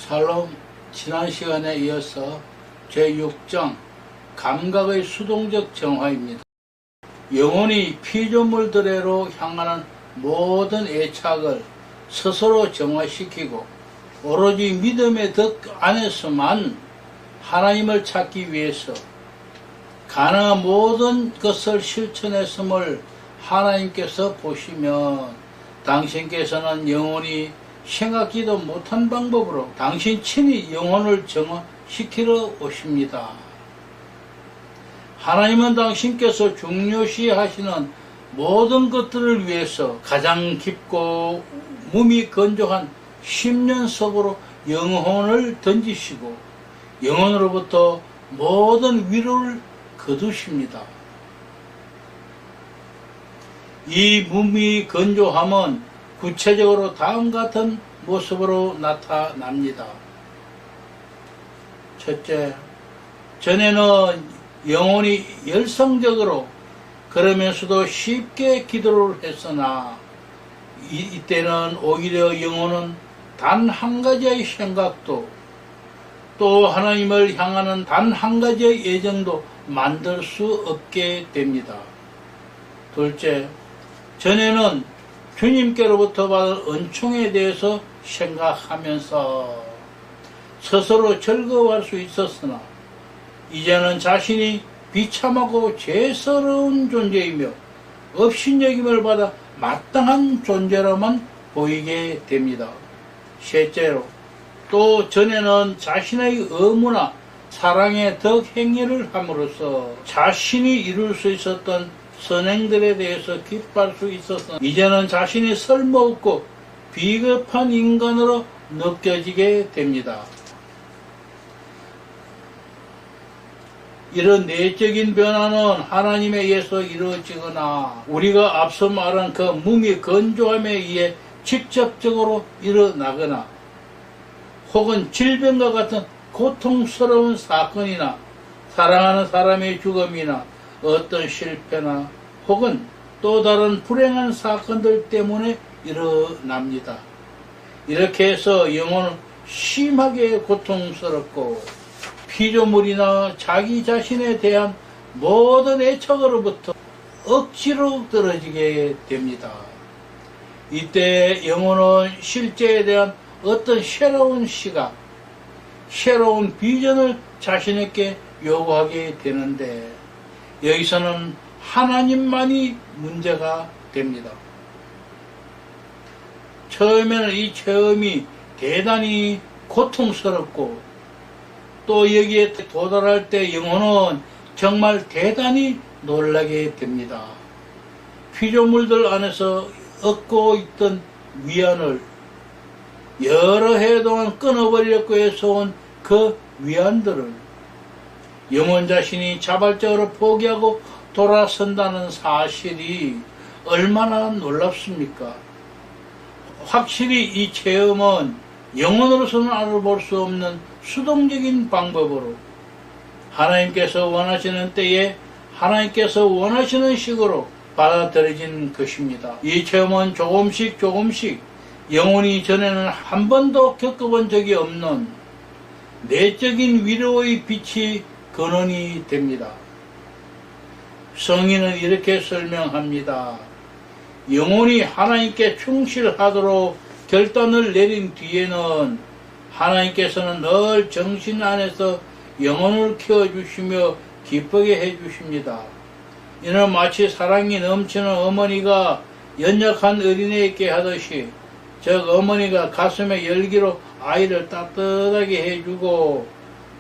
샬롬. 지난 시간에 이어서 제6장 감각의 수동적 정화입니다. 영혼이 피조물들에로 향하는 모든 애착을 스스로 정화시키고 오로지 믿음의 덕 안에서만 하나님을 찾기 위해서 가능한 모든 것을 실천했음을 하나님께서 보시면 당신께서는 영혼이 생각지도 못한 방법으로 당신 친히 영혼을 정화시키러 오십니다. 하나님은 당신께서 중요시 하시는 모든 것들을 위해서 가장 깊고 몸이 건조한 심년 속으로 영혼을 던지시고 영혼으로부터 모든 위로를 거두십니다. 이 몸이 건조함은 구체적으로 다음과 같은 모습으로 나타납니다. 첫째, 전에는 영혼이 열성적으로 그러면서도 쉽게 기도를 했으나 이때는 오히려 영혼은 단 한 가지의 생각도 또 하나님을 향하는 단 한 가지의 애정도 만들 수 없게 됩니다. 둘째, 전에는 주님께로부터 받은 은총에 대해서 생각하면서 스스로 즐거워할 수 있었으나 이제는 자신이 비참하고 죄스러운 존재이며 업신여김을 받아 마땅한 존재로만 보이게 됩니다. 셋째로, 또 전에는 자신의 의무나 사랑의 덕 행위를 함으로써 자신이 이룰 수 있었던 선행들에 대해서 기뻐할 수 있어서 이제는 자신이 쓸모없고 비겁한 인간으로 느껴지게 됩니다. 이런 내적인 변화는 하나님에 의해서 이루어지거나 우리가 앞서 말한 그 몸이 건조함에 의해 직접적으로 일어나거나 혹은 질병과 같은 고통스러운 사건이나 사랑하는 사람의 죽음이나 어떤 실패나 혹은 또 다른 불행한 사건들 때문에 일어납니다. 이렇게 해서 영혼은 심하게 고통스럽고 피조물이나 자기 자신에 대한 모든 애착으로부터 억지로 떨어지게 됩니다. 이때 영혼은 실제에 대한 어떤 새로운 시각, 새로운 비전을 자신에게 요구하게 되는데 여기서는 하나님만이 문제가 됩니다. 처음에는 이 체험이 대단히 고통스럽고 또 여기에 도달할 때 영혼은 정말 대단히 놀라게 됩니다. 피조물들 안에서 얻고 있던 위안을 여러 해 동안 끊어버리려고 해서 온 그 위안들을 영혼 자신이 자발적으로 포기하고 돌아선다는 사실이 얼마나 놀랍습니까? 확실히 이 체험은 영혼으로서는 알아볼 수 없는 수동적인 방법으로 하나님께서 원하시는 때에 하나님께서 원하시는 식으로 받아들여진 것입니다. 이 체험은 조금씩 영혼이 전에는 한 번도 겪어본 적이 없는 내적인 위로의 빛이 근원이 됩니다. 성인은 이렇게 설명합니다. 영혼이 하나님께 충실하도록 결단을 내린 뒤에는 하나님께서는 늘 정신 안에서 영혼을 키워주시며 기쁘게 해주십니다. 이는 마치 사랑이 넘치는 어머니가 연약한 어린애에게 하듯이 즉 어머니가 가슴에 열기로 아이를 따뜻하게 해주고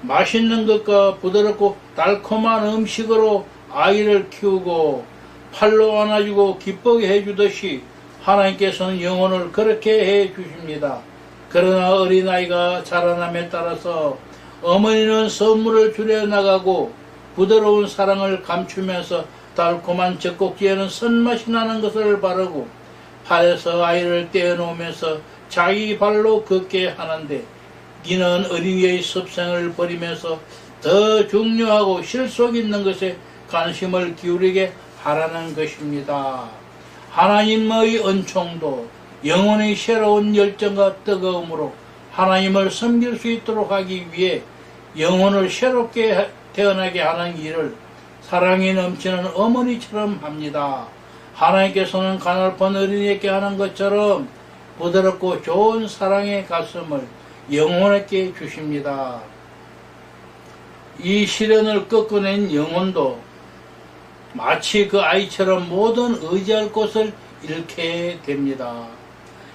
맛있는 것과 부드럽고 달콤한 음식으로 아이를 키우고 팔로 안아주고 기쁘게 해주듯이 하나님께서는 영혼을 그렇게 해주십니다. 그러나 어린아이가 자라남에 따라서 어머니는 선물을 줄여나가고 부드러운 사랑을 감추면서 달콤한 젖꼭지에는 선맛이 나는 것을 바르고 팔에서 아이를 떼어놓으면서 자기 발로 걷게 하는데 이는 어린이의 습성을 버리면서 더 중요하고 실속 있는 것에 관심을 기울이게 하라는 것입니다. 하나님의 은총도 영혼의 새로운 열정과 뜨거움으로 하나님을 섬길 수 있도록 하기 위해 영혼을 새롭게 태어나게 하는 일을 사랑이 넘치는 어머니처럼 합니다. 하나님께서는 가냘픈 어린이에게 하는 것처럼 부드럽고 좋은 사랑의 가슴을 영혼에게 주십니다. 이 시련을 꺾어낸 영혼도 마치 그 아이처럼 모든 의지할 곳을 잃게 됩니다.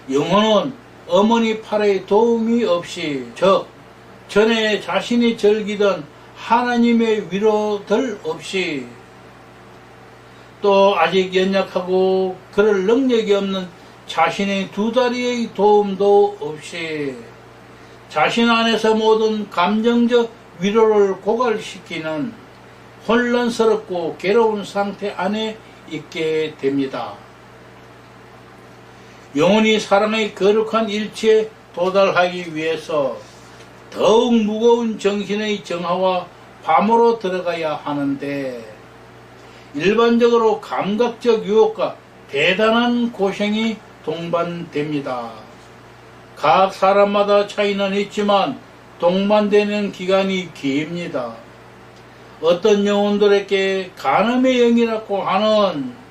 영혼은 어머니 팔의 도움이 없이 전에 자신이 즐기던 하나님의 위로들 없이 또 아직 연약하고 그럴 능력이 없는 자신의 두 다리의 도움도 없이 자신 안에서 모든 감정적 위로를 고갈시키는 혼란스럽고 괴로운 상태 안에 있게 됩니다. 영혼이 사랑의 거룩한 일치에 도달하기 위해서 더욱 무거운 정신의 정화와 밤으로 들어가야 하는데 일반적으로 감각적 유혹과 대단한 고생이 동반됩니다. 각 사람마다 차이는 있지만 동반되는 기간이 깁니다. 어떤 영혼들에게 간음의 영이라고 하는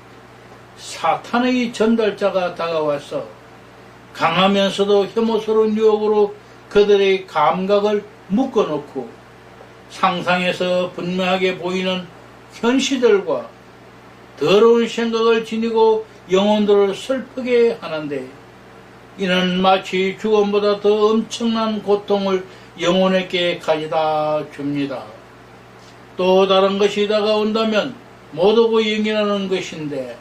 사탄의 전달자가 다가와서 강하면서도 혐오스러운 유혹으로 그들의 감각을 묶어놓고 상상에서 분명하게 보이는 현시들과 더러운 생각을 지니고 영혼들을 슬프게 하는데 이는 마치 죽음보다 더 엄청난 고통을 영혼에게 가져다 줍니다. 또 다른 것이 다가온다면 모독의 영이라는 것인데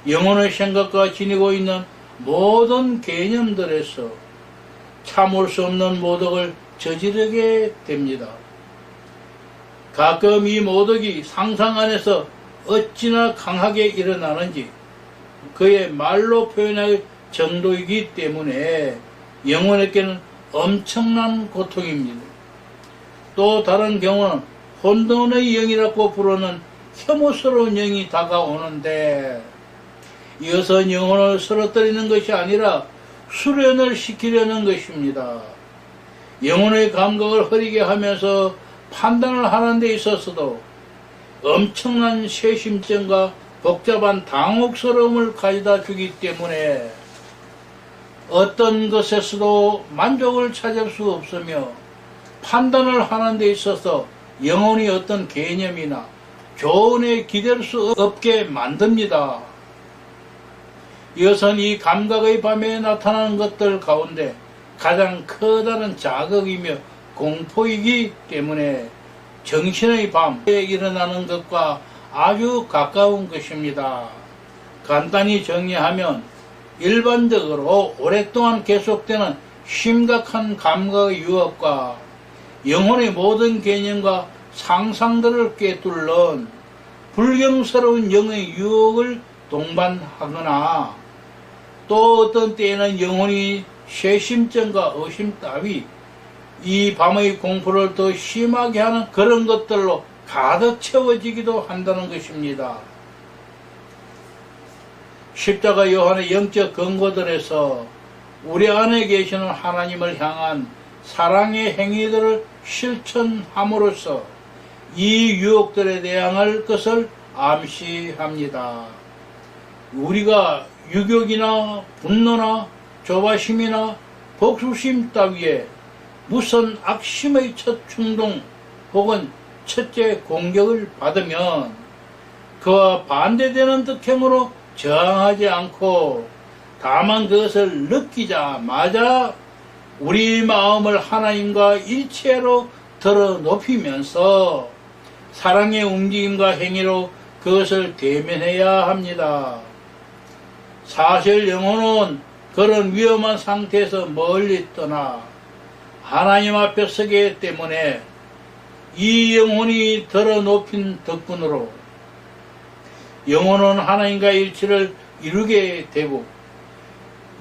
영혼의 생각과 지니고 있는 모든 개념들에서 참을 수 없는 모독을 저지르게 됩니다. 가끔 이 모독이 상상 안에서 어찌나 강하게 일어나는지 그의 말로 표현할 정도이기 때문에 영혼에게는 엄청난 고통입니다. 또 다른 경우는 혼돈의 영이라고 부르는 혐오스러운 영이 다가오는데 이것은 영혼을 쓰러뜨리는 것이 아니라 수련을 시키려는 것입니다. 영혼의 감각을 흐리게 하면서 판단을 하는 데 있어서도 엄청난 쇄심증과 복잡한 당혹스러움을 가져다 주기 때문에 어떤 것에서도 만족을 찾을 수 없으며 판단을 하는 데 있어서 영혼이 어떤 개념이나 조언에 기댈 수 없게 만듭니다. 이것은 이 감각의 밤에 나타나는 것들 가운데 가장 커다란 자극이며 공포이기 때문에 정신의 밤에 일어나는 것과 아주 가까운 것입니다. 간단히 정리하면 일반적으로 오랫동안 계속되는 심각한 감각의 유혹과 영혼의 모든 개념과 상상들을 꿰뚫는 불경스러운 영의 유혹을 동반하거나 또 어떤 때에는 영혼이 쇄심증과 의심 따위 이 밤의 공포를 더 심하게 하는 그런 것들로 가득 채워지기도 한다는 것입니다. 십자가 요한의 영적 근거들에서 우리 안에 계시는 하나님을 향한 사랑의 행위들을 실천함으로써 이 유혹들에 대항할 것을 암시합니다. 우리가 유격이나 분노나 조바심이나 복수심 따위에 무슨 악심의 첫 충동 혹은 첫째 공격을 받으면 그와 반대되는 득행으로 저항하지 않고 다만 그것을 느끼자마자 우리 마음을 하나님과 일체로 들어 높이면서 사랑의 움직임과 행위로 그것을 대면해야 합니다. 사실 영혼은 그런 위험한 상태에서 멀리 떠나 하나님 앞에 서기 때문에 이 영혼이 들어 높인 덕분으로 영혼은 하나님과 일치를 이루게 되고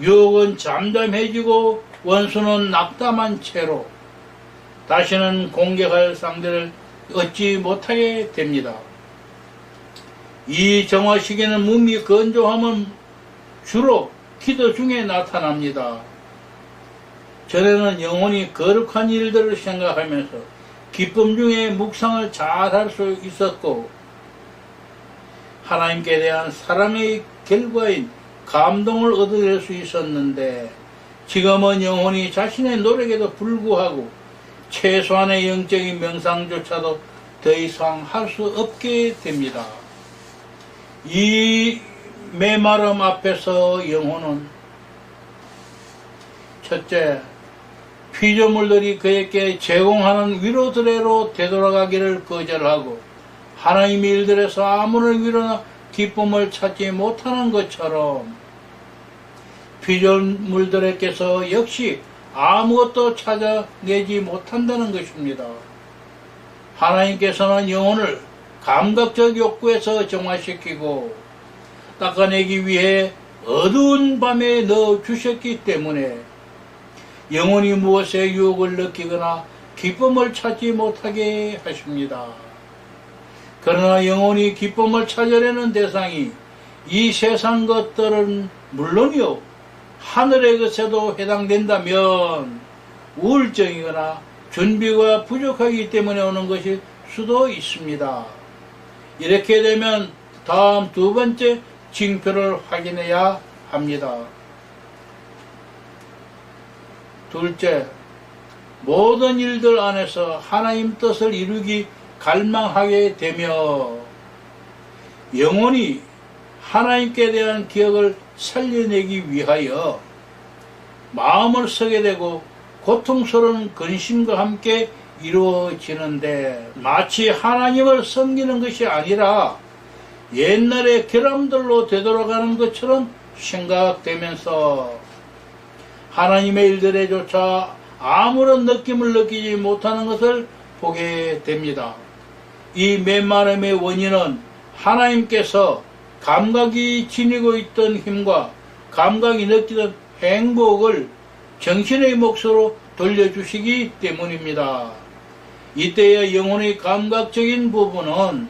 유혹은 잠잠해지고 원수는 낙담한 채로 다시는 공격할 상대를 얻지 못하게 됩니다. 이 정화 시기는 몸이 건조함은 주로 기도 중에 나타납니다. 전에는 영혼이 거룩한 일들을 생각하면서 기쁨 중에 묵상을 잘 할 수 있었고 하나님께 대한 사랑의 결과인 감동을 얻어낼 수 있었는데 지금은 영혼이 자신의 노력에도 불구하고 최소한의 영적인 명상조차도 더 이상 할 수 없게 됩니다. 이 메마름 앞에서 영혼은 첫째, 피조물들이 그에게 제공하는 위로들로 되돌아가기를 거절하고 하나님의 일들에서 아무런 위로나 기쁨을 찾지 못하는 것처럼 피조물들에게서 역시 아무것도 찾아내지 못한다는 것입니다. 하나님께서는 영혼을 감각적 욕구에서 정화시키고 닦아내기 위해 어두운 밤에 넣어주셨기 때문에 영혼이 무엇에 유혹을 느끼거나 기쁨을 찾지 못하게 하십니다. 그러나 영혼이 기쁨을 찾아내는 대상이 이 세상 것들은 물론이요 하늘의 것에도 해당된다면 우울증이거나 준비가 부족하기 때문에 오는 것일 수도 있습니다. 이렇게 되면 다음 두 번째 징표를 확인해야 합니다. 둘째, 모든 일들 안에서 하나님 뜻을 이루기 갈망하게 되며 영혼이 하나님께 대한 기억을 살려내기 위하여 마음을 쓰게 되고 고통스러운 근심과 함께 이루어지는데 마치 하나님을 섬기는 것이 아니라 옛날의 결함들로 되돌아가는 것처럼 생각되면서 하나님의 일들에조차 아무런 느낌을 느끼지 못하는 것을 보게 됩니다. 이 메마름의 원인은 하나님께서 감각이 지니고 있던 힘과 감각이 느끼던 행복을 정신의 몫으로 돌려주시기 때문입니다. 이때의 영혼의 감각적인 부분은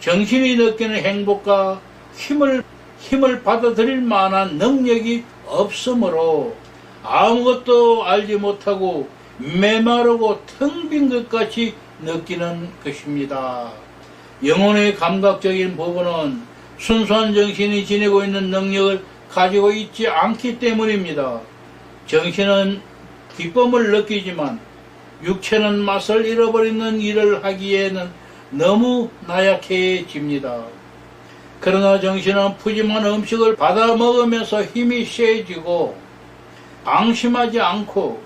정신이 느끼는 행복과 힘을 받아들일 만한 능력이 없으므로 아무것도 알지 못하고 메마르고 텅 빈 것 같이 느끼는 것입니다. 영혼의 감각적인 부분은 순수한 정신이 지니고 있는 능력을 가지고 있지 않기 때문입니다. 정신은 기쁨을 느끼지만 육체는 맛을 잃어버리는 일을 하기에는 너무 나약해집니다. 그러나 정신은 푸짐한 음식을 받아 먹으면서 힘이 세지고 방심하지 않고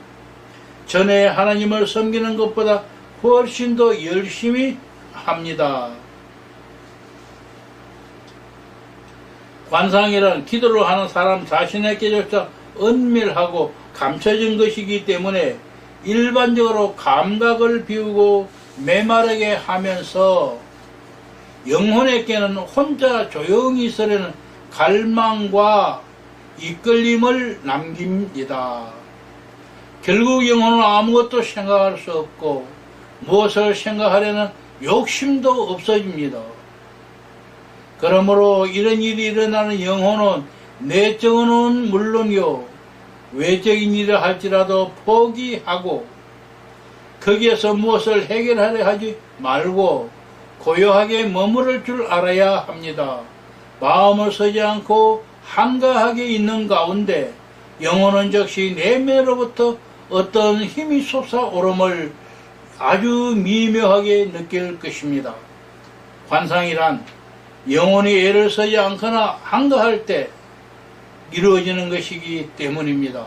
전에 하나님을 섬기는 것보다 훨씬 더 열심히 합니다. 관상이란 기도를 하는 사람 자신에게조차 은밀하고 감춰진 것이기 때문에 일반적으로 감각을 비우고 메마르게 하면서 영혼에게는 혼자 조용히 있으려는 갈망과 이끌림을 남깁니다. 결국 영혼은 아무것도 생각할 수 없고 무엇을 생각하려는 욕심도 없어집니다. 그러므로 이런 일이 일어나는 영혼은 내적은 물론이요 외적인 일을 할지라도 포기하고 거기에서 무엇을 해결하려 하지 말고 고요하게 머무를 줄 알아야 합니다. 마음을 쓰지 않고 한가하게 있는 가운데 영혼은 즉시 내면으로부터 어떤 힘이 솟아오름을 아주 미묘하게 느낄 것입니다. 관상이란 영혼이 애를 쓰지 않거나 한가할 때 이루어지는 것이기 때문입니다.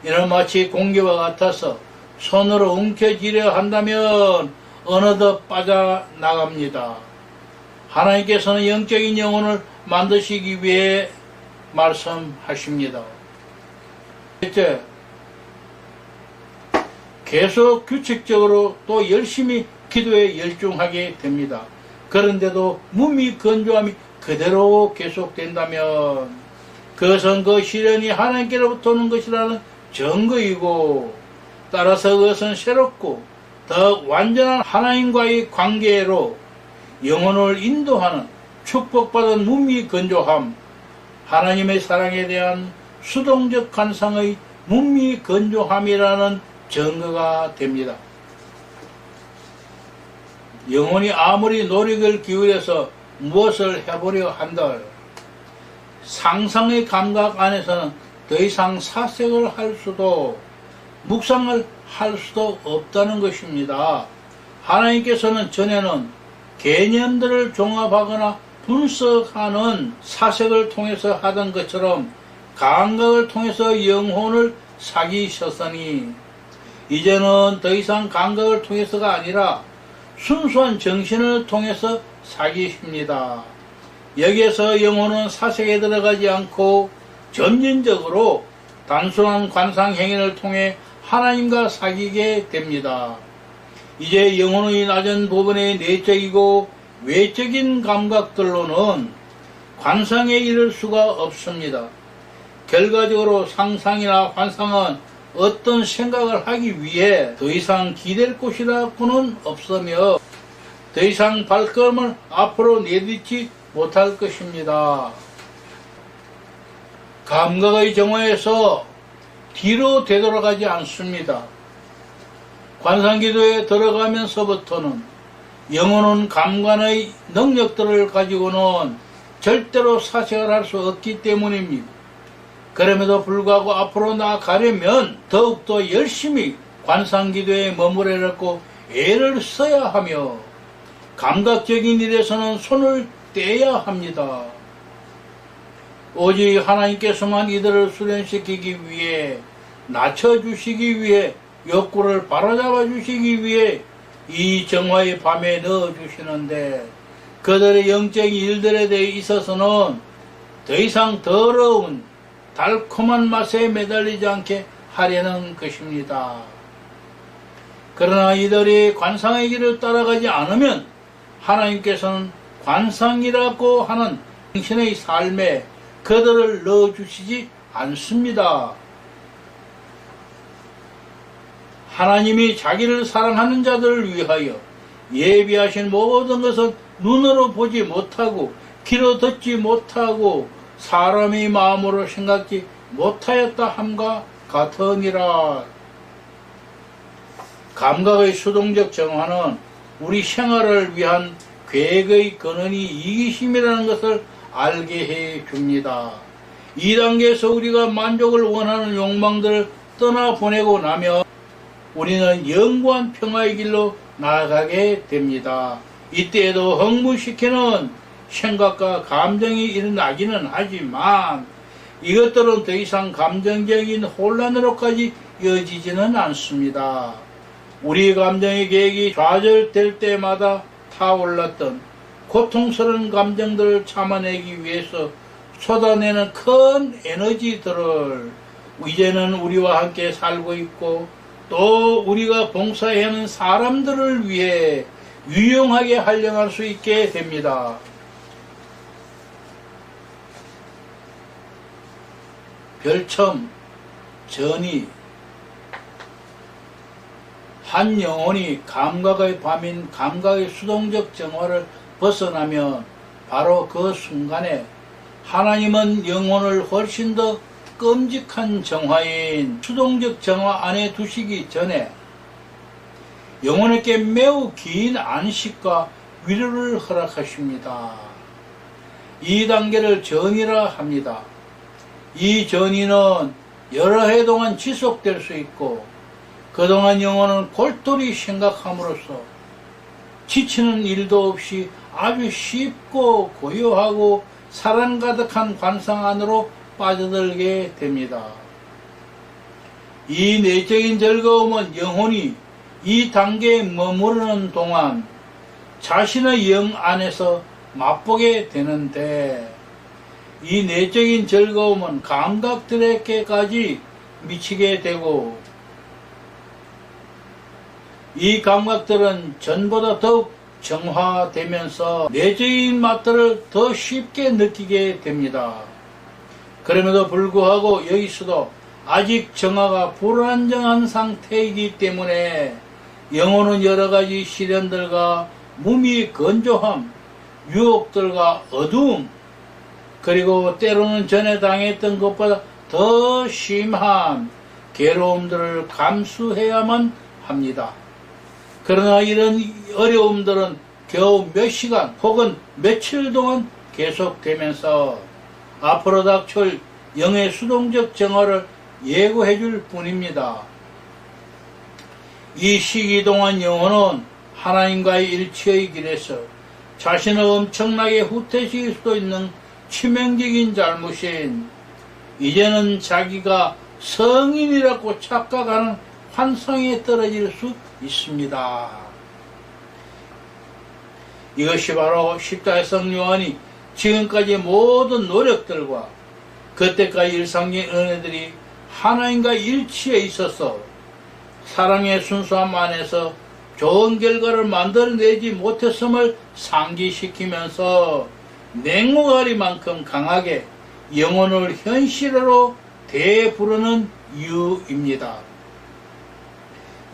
이는 마치 공기와 같아서 손으로 움켜쥐려 한다면 어느덧 빠져나갑니다. 하나님께서는 영적인 영혼을 만드시기 위해 말씀하십니다. 첫째, 계속 규칙적으로 또 열심히 기도에 열중하게 됩니다. 그런데도 몸이 건조함이 그대로 계속된다면 그것은 그 시련이 하나님께로부터 오는 것이라는 증거이고 따라서 그것은 새롭고 더 완전한 하나님과의 관계로 영혼을 인도하는 축복받은 몸이 건조함, 하나님의 사랑에 대한 수동적 관상의 문미 건조함이라는 증거가 됩니다. 영혼이 아무리 노력을 기울여서 무엇을 해보려 한들 상상의 감각 안에서는 더 이상 사색을 할 수도 묵상을 할 수도 없다는 것입니다. 하나님께서는 전에는 개념들을 종합하거나 분석하는 사색을 통해서 하던 것처럼 감각을 통해서 영혼을 사귀셨으니 이제는 더 이상 감각을 통해서가 아니라 순수한 정신을 통해서 사귀십니다. 여기에서 영혼은 사색에 들어가지 않고 점진적으로 단순한 관상 행위를 통해 하나님과 사귀게 됩니다. 이제 영혼의 낮은 부분의 내적이고 외적인 감각들로는 관상에 이를 수가 없습니다. 결과적으로 상상이나 환상은 어떤 생각을 하기 위해 더 이상 기댈 곳이라고는 없으며 더 이상 발걸음을 앞으로 내딛지 못할 것입니다. 감각의 정화에서 뒤로 되돌아가지 않습니다. 관상기도에 들어가면서부터는 영혼은 감관의 능력들을 가지고는 절대로 사색을 할 수 없기 때문입니다. 그럼에도 불구하고 앞으로 나아가려면 더욱더 열심히 관상기도에 머무르려고 애를 써야 하며 감각적인 일에서는 손을 떼야 합니다. 오직 하나님께서만 이들을 수련시키기 위해 낮춰주시기 위해 욕구를 바로잡아 주시기 위해 이 정화의 밤에 넣어주시는데 그들의 영적인 일들에 대해 있어서는 더 이상 더러운 달콤한 맛에 매달리지 않게 하려는 것입니다. 그러나 이들이 관상의 길을 따라가지 않으면 하나님께서는 관상이라고 하는 당신의 삶에 그들을 넣어주시지 않습니다. 하나님이 자기를 사랑하는 자들을 위하여 예비하신 모든 것은 눈으로 보지 못하고 귀로 듣지 못하고 사람의 마음으로 생각지 못하였다 함과 같으니라. 감각의 수동적 정화는 우리 생활을 위한 계획의 근원이 이기심이라는 것을 알게 해 줍니다. 이 단계에서 우리가 만족을 원하는 욕망들을 떠나보내고 나면 우리는 영구한 평화의 길로 나아가게 됩니다. 이때에도 흥분시키는 생각과 감정이 일어나기는 하지만 이것들은 더 이상 감정적인 혼란으로까지 이어지지는 않습니다. 우리 감정의 계획이 좌절될 때마다 타올랐던 고통스러운 감정들을 참아내기 위해서 쏟아내는 큰 에너지들을 이제는 우리와 함께 살고 있고 또 우리가 봉사해야 하는 사람들을 위해 유용하게 활용할 수 있게 됩니다. 별첨, 전이, 한 영혼이 감각의 밤인 감각의 수동적 정화를 벗어나면 바로 그 순간에 하나님은 영혼을 훨씬 더 끔찍한 정화인 수동적 정화 안에 두시기 전에 영혼에게 매우 긴 안식과 위로를 허락하십니다. 이 단계를 전이라 합니다. 이 전이는 여러 해 동안 지속될 수 있고 그동안 영혼은 골똘히 생각함으로써 지치는 일도 없이 아주 쉽고 고요하고 사랑 가득한 관상 안으로 빠져들게 됩니다. 이 내적인 즐거움은 영혼이 이 단계에 머무르는 동안 자신의 영 안에서 맛보게 되는데 이 내적인 즐거움은 감각들에게까지 미치게 되고 이 감각들은 전보다 더욱 정화되면서 내적인 맛들을 더 쉽게 느끼게 됩니다. 그럼에도 불구하고 여기서도 아직 정화가 불안정한 상태이기 때문에 영혼은 여러가지 시련들과 몸이 건조함, 유혹들과 어두움, 그리고 때로는 전에 당했던 것보다 더 심한 괴로움들을 감수해야만 합니다. 그러나 이런 어려움들은 겨우 몇 시간 혹은 며칠 동안 계속되면서 앞으로 닥쳐올 영의 수동적 정화를 예고해 줄 뿐입니다. 이 시기 동안 영혼은 하나님과의 일치의 길에서 자신을 엄청나게 후퇴시킬 수도 있는 치명적인 잘못인 이제는 자기가 성인이라고 착각하는 환상에 떨어질 수 있습니다. 이것이 바로 십자가의 성 요한이 지금까지 모든 노력들과 그때까지 일상적인 은혜들이 하나님과 일치해 있어서 사랑의 순수함 안에서 좋은 결과를 만들어내지 못했음을 상기시키면서 맹목아리만큼 강하게 영혼을 현실화로 되부르는 이유입니다.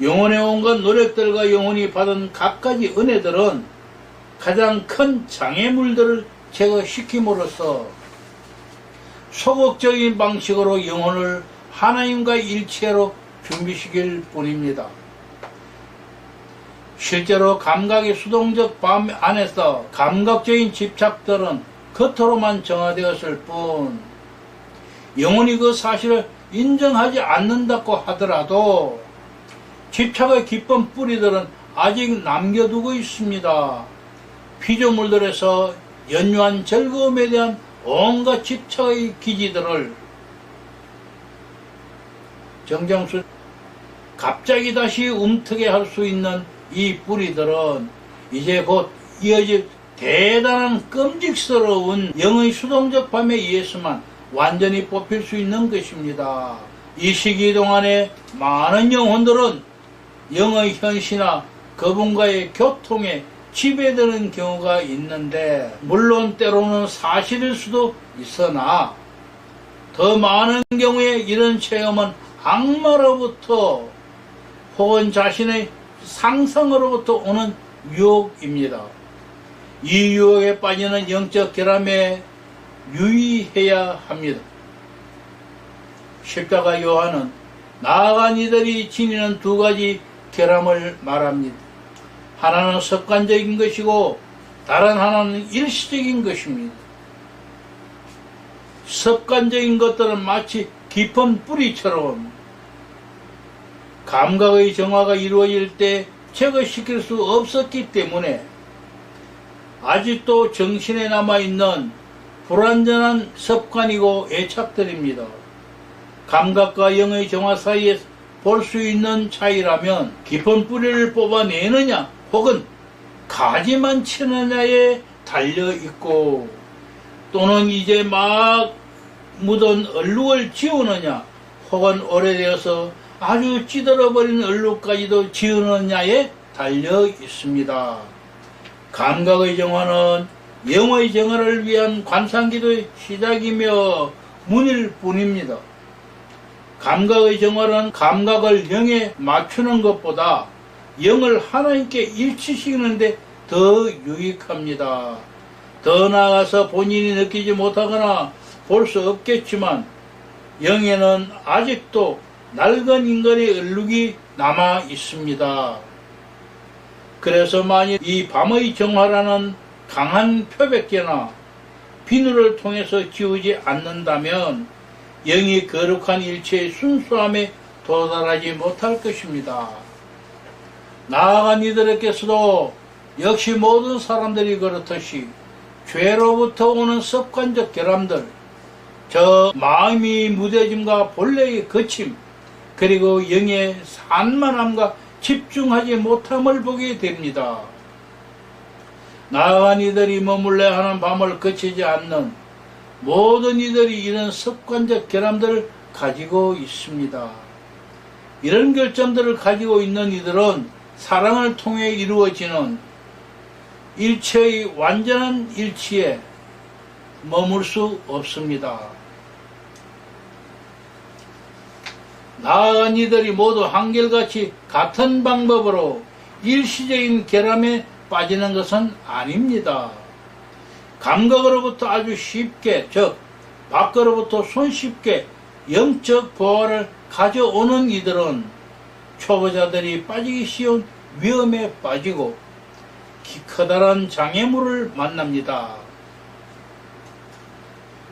영혼의 온갖 노력들과 영혼이 받은 갖가지 은혜들은 가장 큰 장애물들을 제거시킴으로써 소극적인 방식으로 영혼을 하나님과 일체로 준비시킬 뿐입니다. 실제로 감각의 수동적 밤 안에서 감각적인 집착들은 겉으로만 정화되었을 뿐 영혼이 그 사실을 인정하지 않는다고 하더라도 집착의 깊은 뿌리들은 아직 남겨두고 있습니다. 피조물들에서 연유한 즐거움에 대한 온갖 집착의 기지들을 정정수 갑자기 다시 움트게 할 수 있는 이 뿌리들은 이제 곧 이어질 대단한 끔찍스러운 영의 수동적 밤에 의해서만 완전히 뽑힐 수 있는 것입니다. 이 시기 동안에 많은 영혼들은 영의 현시나 그분과의 교통에 지배되는 경우가 있는데 물론 때로는 사실일 수도 있으나 더 많은 경우에 이런 체험은 악마로부터 혹은 자신의 상상으로부터 오는 유혹입니다. 이 유혹에 빠지는 영적 결함에 유의해야 합니다. 십자가 요한은 나아간 이들이 지니는 두 가지 결함을 말합니다. 하나는 습관적인 것이고 다른 하나는 일시적인 것입니다. 습관적인 것들은 마치 깊은 뿌리처럼 감각의 정화가 이루어질 때 제거시킬 수 없었기 때문에 아직도 정신에 남아있는 불완전한 습관이고 애착들입니다. 감각과 영의 정화 사이에 볼 수 있는 차이라면 깊은 뿌리를 뽑아내느냐 혹은 가지만 치느냐에 달려있고 또는 이제 막 묻은 얼룩을 지우느냐 혹은 오래되어서 아주 찌들어버린 얼룩까지도 지우느냐에 달려 있습니다. 감각의 정화는 영의 정화를 위한 관상기도의 시작이며 문일 뿐입니다. 감각의 정화는 감각을 영에 맞추는 것보다 영을 하나님께 일치시키는데 더 유익합니다. 더 나아가서 본인이 느끼지 못하거나 볼 수 없겠지만 영에는 아직도 낡은 인간의 얼룩이 남아 있습니다. 그래서 만일 이 밤의 정화라는 강한 표백제나 비누를 통해서 지우지 않는다면 영이 거룩한 일체의 순수함에 도달하지 못할 것입니다. 나아간 이들에게서도 역시 모든 사람들이 그렇듯이 죄로부터 오는 습관적 결함들, 저 마음이 무뎌짐과 본래의 거침, 그리고 영의 산만함과 집중하지 못함을 보게 됩니다. 나아간 이들이 머물러야 하는 밤을 거치지 않는 모든 이들이 이런 습관적 결함들을 가지고 있습니다. 이런 결점들을 가지고 있는 이들은 사랑을 통해 이루어지는 일체의 완전한 일치에 머물 수 없습니다. 나아간 이들이 모두 한결같이 같은 방법으로 일시적인 결함에 빠지는 것은 아닙니다. 감각으로부터 아주 쉽게, 즉 밖으로부터 손쉽게 영적 보화를 가져오는 이들은 초보자들이 빠지기 쉬운 위험에 빠지고 커다란 장애물을 만납니다.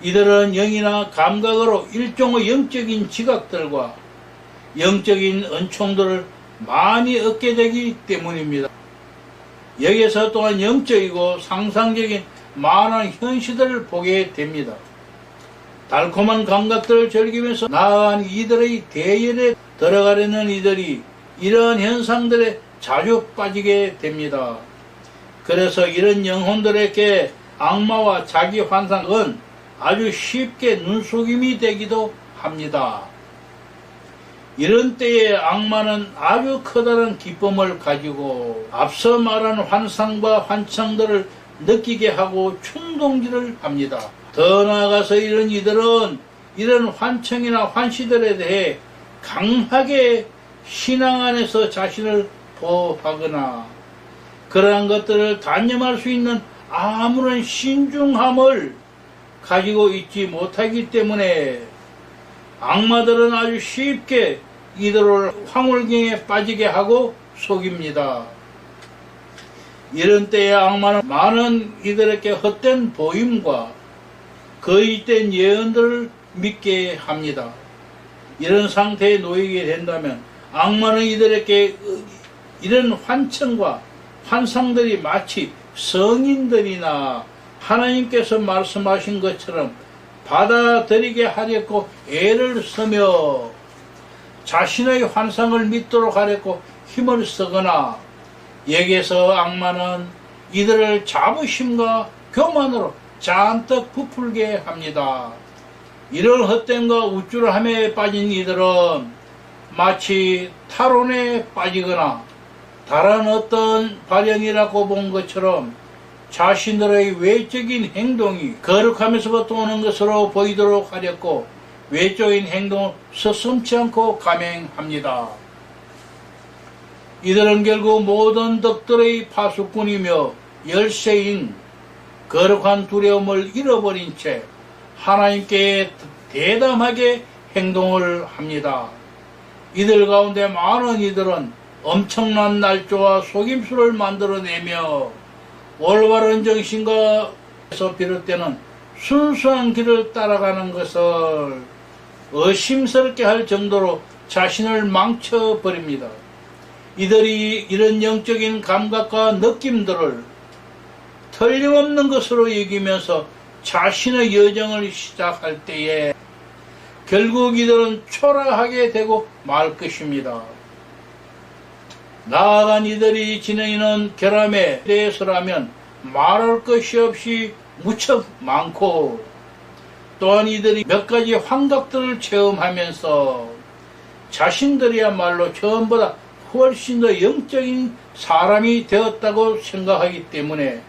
이들은 영이나 감각으로 일종의 영적인 지각들과 영적인 은총들을 많이 얻게 되기 때문입니다. 여기서 또한 영적이고 상상적인 많은 현실들을 보게 됩니다. 달콤한 감각들을 즐기면서 나아간 이들의 대열에 들어가려는 이들이 이러한 현상들에 자주 빠지게 됩니다. 그래서 이런 영혼들에게 악마와 자기 환상은 아주 쉽게 눈속임이 되기도 합니다. 이런 때에 악마는 아주 커다란 기쁨을 가지고 앞서 말한 환상과 환청들을 느끼게 하고 충동질을 합니다. 더 나아가서 이런 이들은 이런 환청이나 환시들에 대해 강하게 신앙 안에서 자신을 보호하거나 그러한 것들을 단념할 수 있는 아무런 신중함을 가지고 있지 못하기 때문에 악마들은 아주 쉽게 이들을 황홀경에 빠지게 하고 속입니다. 이런 때에 악마는 많은 이들에게 헛된 보임과 거짓된 예언들을 믿게 합니다. 이런 상태에 놓이게 된다면 악마는 이들에게 이런 환청과 환상들이 마치 성인들이나 하나님께서 말씀하신 것처럼 받아들이게 하려고 애를 쓰며 자신의 환상을 믿도록 하려고 힘을 쓰거나 여기에서 악마는 이들을 자부심과 교만으로 잔뜩 부풀게 합니다. 이런 헛됨과 우쭐함에 빠진 이들은 마치 탈원에 빠지거나 다른 어떤 발현이라고 본 것처럼 자신들의 외적인 행동이 거룩하면서부터 오는 것으로 보이도록 하렸고 외적인 행동을 서슴지 않고 감행합니다. 이들은 결국 모든 덕들의 파수꾼이며 열쇠인 거룩한 두려움을 잃어버린 채 하나님께 대담하게 행동을 합니다. 이들 가운데 많은 이들은 엄청난 날조와 속임수를 만들어내며 올바른 정신과에서 비롯되는 순수한 길을 따라가는 것을 의심스럽게 할 정도로 자신을 망쳐버립니다. 이들이 이런 영적인 감각과 느낌들을 틀림없는 것으로 여기면서 자신의 여정을 시작할 때에 결국 이들은 초라하게 되고 말 것입니다. 나아간 이들이 지니는 결함에 대해서라면 말할 것이 없이 무척 많고 또한 이들이 몇 가지 환각들을 체험하면서 자신들이야말로 처음보다 훨씬 더 영적인 사람이 되었다고 생각하기 때문에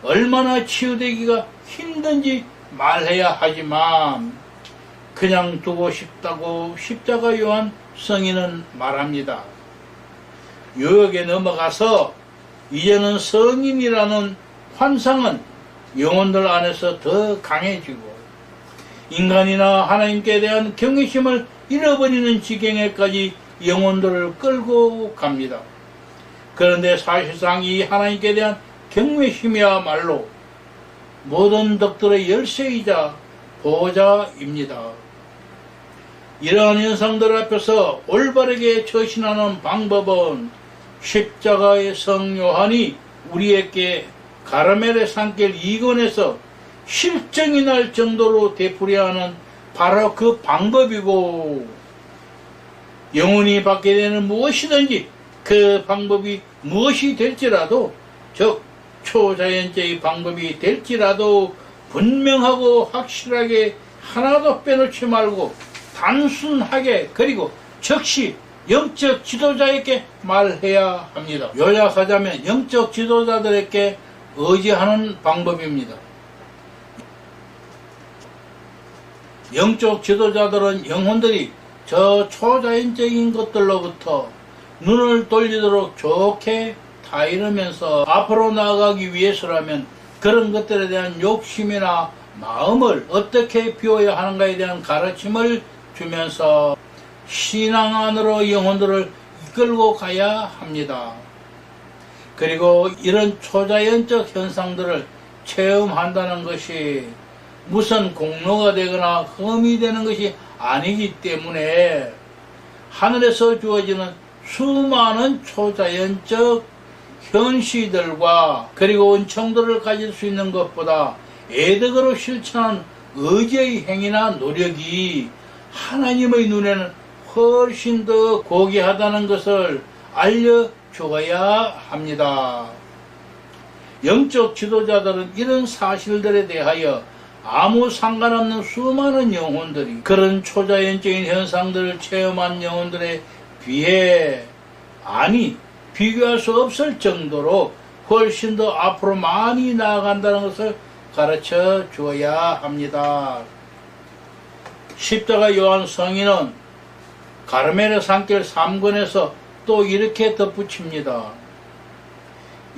얼마나 치유되기가 힘든지 말해야 하지만 그냥 두고 싶다고 십자가 요한 성인은 말합니다. 요역에 넘어가서 이제는 성인이라는 환상은 영혼들 안에서 더 강해지고 인간이나 하나님께 대한 경외심을 잃어버리는 지경에까지 영혼들을 끌고 갑니다. 그런데 사실상 이 하나님께 대한 경외심이야말로 모든 덕들의 열쇠이자 보호자입니다. 이러한 현상들 앞에서 올바르게 처신하는 방법은 십자가의 성 요한이 우리에게 가르멜의 산길 2권에서 실정이 날 정도로 되풀이하는 바로 그 방법이고 영혼이 받게 되는 무엇이든지 그 방법이 무엇이 될지라도 즉 초자연적인 방법이 될지라도 분명하고 확실하게 하나도 빼놓지 말고 단순하게 그리고 즉시 영적 지도자에게 말해야 합니다. 요약하자면 영적 지도자들에게 의지하는 방법입니다. 영적 지도자들은 영혼들이 저 초자연적인 것들로부터 눈을 돌리도록 좋게 다이르면서 앞으로 나아가기 위해서라면 그런 것들에 대한 욕심이나 마음을 어떻게 비워야 하는가에 대한 가르침을 주면서 신앙 안으로 영혼들을 이끌고 가야 합니다. 그리고 이런 초자연적 현상들을 체험한다는 것이 무슨 공로가 되거나 흠이 되는 것이 아니기 때문에 하늘에서 주어지는 수많은 초자연적 현시들과 그리고 은총들을 가질 수 있는 것보다 애덕으로 실천한 의지의 행위나 노력이 하나님의 눈에는 훨씬 더 고귀하다는 것을 알려주어야 합니다. 영적 지도자들은 이런 사실들에 대하여 아무 상관없는 수많은 영혼들이 그런 초자연적인 현상들을 체험한 영혼들에 비해 비교할 수 없을 정도로 훨씬 더 앞으로 많이 나아간다는 것을 가르쳐 주어야 합니다. 십자가 요한 성인은 가르멜의 산길 3권에서 또 이렇게 덧붙입니다.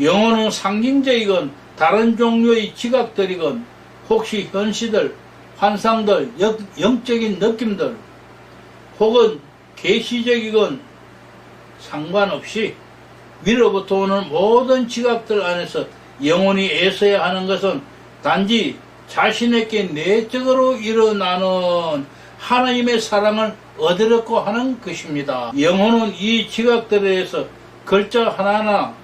영혼은 상징적이건 다른 종류의 지각들이건 혹시 현시들, 환상들, 영적인 느낌들 혹은 계시적이건 상관없이 위로부터 오는 모든 지각들 안에서 영혼이 애써야 하는 것은 단지 자신에게 내적으로 일어나는 하나님의 사랑을 얻으려고 하는 것입니다. 영혼은 이 지각들에 대해서 글자 하나하나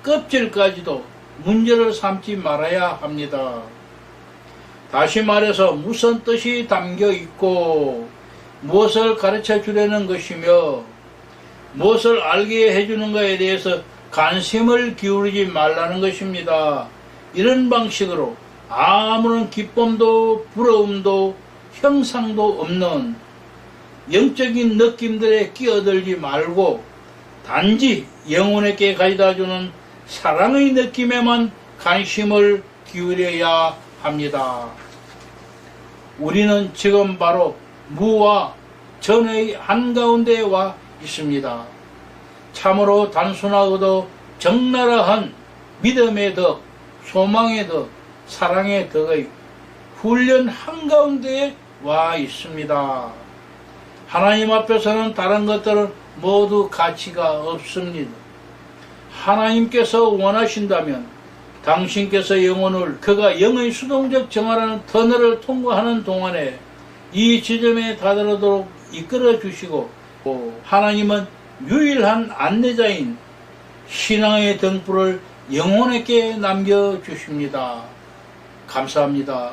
껍질까지도 문제를 삼지 말아야 합니다. 다시 말해서 무슨 뜻이 담겨 있고 무엇을 가르쳐 주려는 것이며 무엇을 알게 해주는가에 대해서 관심을 기울이지 말라는 것입니다. 이런 방식으로 아무런 기쁨도 부러움도 형상도 없는 영적인 느낌들에 끼어들지 말고 단지 영혼에게 가져다주는 사랑의 느낌에만 관심을 기울여야 합니다. 우리는 지금 바로 무와 전의 한가운데에 와 있습니다. 참으로 단순하고도 적나라한 믿음의 덕, 소망의 덕, 사랑의 덕의 훈련 한가운데에 와 있습니다. 하나님 앞에서는 다른 것들은 모두 가치가 없습니다. 하나님께서 원하신다면 당신께서 영혼을 그가 영의 수동적 정화라는 터널을 통과하는 동안에 이 지점에 다다르도록 이끌어 주시고 하나님은 유일한 안내자인 신앙의 등불을 영혼에게 남겨주십니다. 감사합니다.